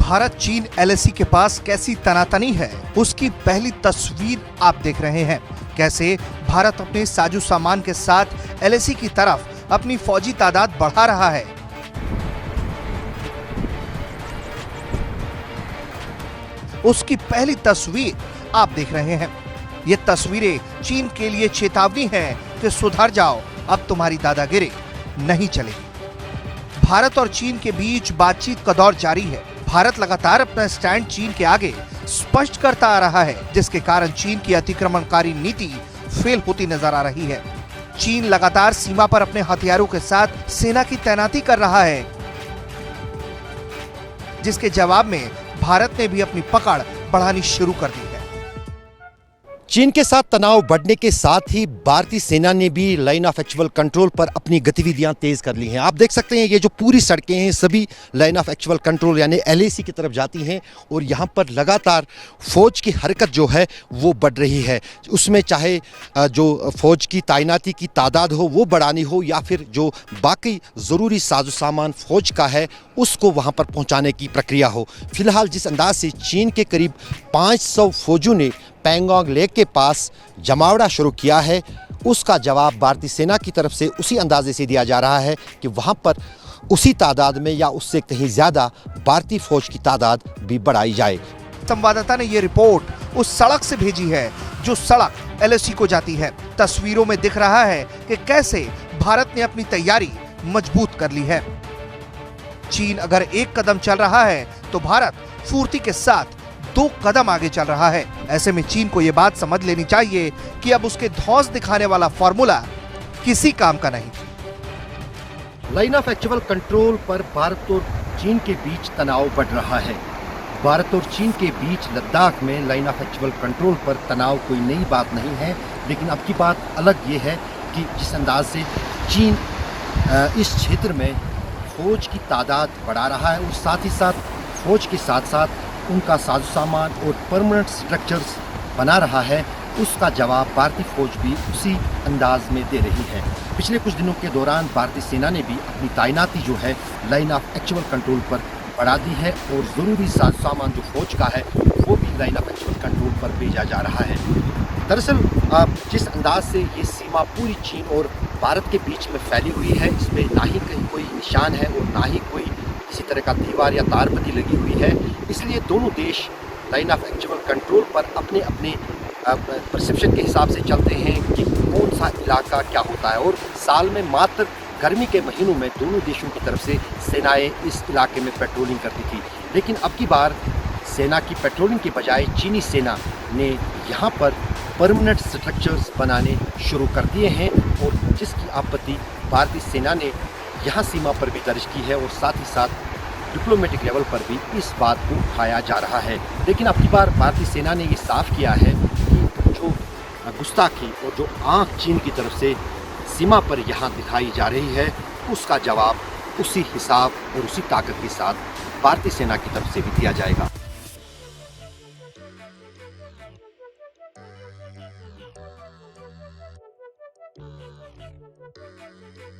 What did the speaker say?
भारत चीन एलएसी के पास कैसी तनातनी है, उसकी पहली तस्वीर आप देख रहे हैं। कैसे भारत अपने साजो सामान के साथ एलएसी की तरफ अपनी फौजी तादाद बढ़ा रहा है। उसकी पहली तस्वीर आप देख रहे हैं। ये तस्वीरें चीन के लिए चेतावनी है कि सुधर जाओ, अब तुम्हारी दादागिरी नहीं चलेगी। भारत और चीन के बीच बातचीत का दौर जारी है। भारत लगातार अपना स्टैंड चीन के आगे स्पष्ट करता आ रहा है, जिसके कारण चीन की अतिक्रमणकारी नीति फेल होती नजर आ रही है। चीन लगातार सीमा पर अपने हथियारों के साथ सेना की तैनाती कर रहा है, जिसके जवाब में भारत ने भी अपनी पकड़ बढ़ानी शुरू कर दी है। चीन के साथ तनाव बढ़ने के साथ ही भारतीय सेना ने भी लाइन ऑफ एक्चुअल कंट्रोल पर अपनी गतिविधियां तेज कर ली हैं। आप देख सकते हैं ये जो पूरी सड़कें हैं सभी लाइन ऑफ एक्चुअल कंट्रोल यानी एलएसी की तरफ जाती हैं और यहां पर लगातार फौज की हरकत जो है वो बढ़ रही है। उसमें चाहे जो फौज की तैनाती की तादाद हो वो बढ़ानी हो या फिर जो बाकी ज़रूरी साजो सामान फौज का है उसको वहां पर पहुंचाने की प्रक्रिया हो। फिलहाल जिस अंदाज से चीन के करीब 500 फौजियों ने पैंगोंग लेक के पास जमावड़ा शुरू किया है, उसका जवाब भारतीय सेना की तरफ से उसी अंदाजे से दिया जा रहा है कि वहां पर उसी तादाद में या उससे कहीं ज़्यादा भारतीय फौज की तादाद भी बढ़ाई जाए। संवाददाता ने ये रिपोर्ट उस सड़क से भेजी है जो सड़क एलएसी को जाती है। तस्वीरों में दिख रहा है कि कैसे भारत ने अपनी तैयारी मजबूत कर ली है। चीन अगर एक कदम चल रहा है तो भारत फुर्ती के साथ 2 कदम आगे चल रहा है। ऐसे में चीन को यह बात समझ लेनी चाहिए कि अब उसके धौंस दिखाने वाला फॉर्मूला किसी काम का नहीं। लाइन ऑफ एक्चुअल कंट्रोल पर भारत और चीन के बीच तनाव बढ़ रहा है। भारत और चीन के बीच लद्दाख में लाइन ऑफ एक्चुअल कंट्रोल पर तनाव कोई नई बात नहीं है, लेकिन अब की बात अलग ये है कि जिस अंदाज से चीन इस क्षेत्र में फौज की तादाद बढ़ा रहा है और साथ ही साथ फौज के साथ साथ उनका साजो सामान और परमानेंट स्ट्रक्चर्स बना रहा है, उसका जवाब भारतीय फौज भी उसी अंदाज में दे रही है। पिछले कुछ दिनों के दौरान भारतीय सेना ने भी अपनी तैनाती जो है लाइन ऑफ एक्चुअल कंट्रोल पर बढ़ा दी है और ज़रूरी साजो सामान जो फौज का है वो भी लाइन ऑफ एक्चुअल कंट्रोल पर भेजा जा रहा है। दरअसल जिस अंदाज से ये सीमा पूरी चीन और भारत के बीच में फैली हुई है, इसमें ना ही कहीं कोई निशान है और ना ही कोई किसी तरह का दीवार या तारबंदी लगी हुई है, इसलिए दोनों देश लाइन ऑफ एक्चुअल कंट्रोल पर अपने अपने परसेप्शन के हिसाब से चलते हैं कि कौन सा इलाका क्या होता है। और साल में मात्र गर्मी के महीनों में दोनों देशों की तरफ से सेनाएं इस इलाके में पेट्रोलिंग करती थी, लेकिन अब की बार सेना की पेट्रोलिंग के बजाय चीनी सेना ने यहाँ पर परमानेंट स्ट्रक्चर्स बनाने शुरू कर दिए हैं और जिसकी आपत्ति भारतीय सेना ने यहाँ सीमा पर भी दर्ज की है और साथ ही साथ डिप्लोमेटिक लेवल पर भी इस बात को उठाया जा रहा है। लेकिन अब की बार भारतीय सेना ने ये साफ किया है कि जो गुस्ताखी और जो आंख चीन की तरफ से सीमा पर यहाँ दिखाई जा रही है उसका जवाब उसी हिसाब और उसी ताकत के साथ भारतीय सेना की तरफ से भी दिया जाएगा।